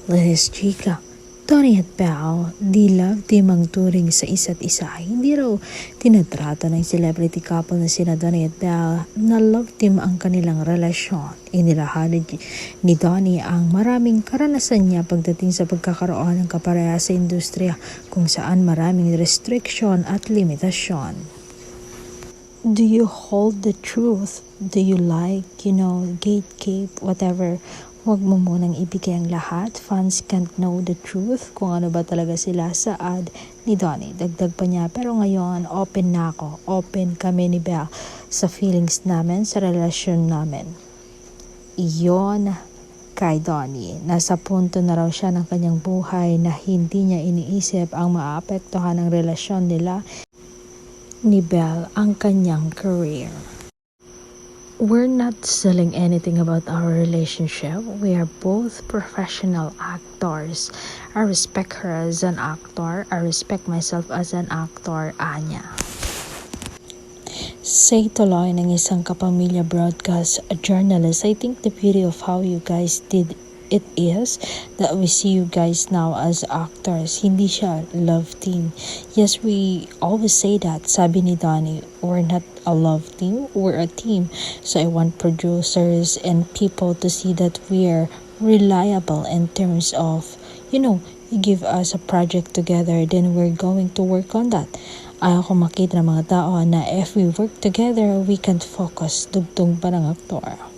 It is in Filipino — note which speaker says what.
Speaker 1: Lihis chika, Tony at Pao, di love team ang turing sa isa't isa. Hindi raw tinatrato ng celebrity couple na sina Donnie at Pao na love team ang kanilang relasyon. Inilahalid ni Donnie ang maraming karanasan niya pagdating sa pagkakaroon ng kaparehas sa industriya kung saan maraming restriction at limitasyon. Do you hold the truth? Do you gatekeep, whatever? Huwag mo munang ibigay ang lahat. Fans can't know the truth kung ano ba talaga sila sa ad ni Donnie. Dagdag pa niya, pero ngayon open na ako. Open kami ni Belle sa feelings namin, sa relasyon namin. Iyon kay Donnie. Nasa punto na raw siya ng kanyang buhay na hindi niya iniisip ang maapektuhan ng relasyon nila ni Belle ang kanyang career. We're not selling anything about our relationship. We are both professional actors. I respect her as an actor. I respect myself as an actor, Anya. Say tuloy ng isang kapamilya broadcast journalist, I think the beauty of how you guys did it is that we see you guys now as actors. Hindi siya love team. Yes, we always say that. Sabi ni Donnie, we're not a love team, we're a team. So I want producers and people to see that we're reliable in terms of, you give us a project together, then we're going to work on that. Ayaw ko makita ng mga tao na if we work together, we can't focus. Dugtong pa ng aktor.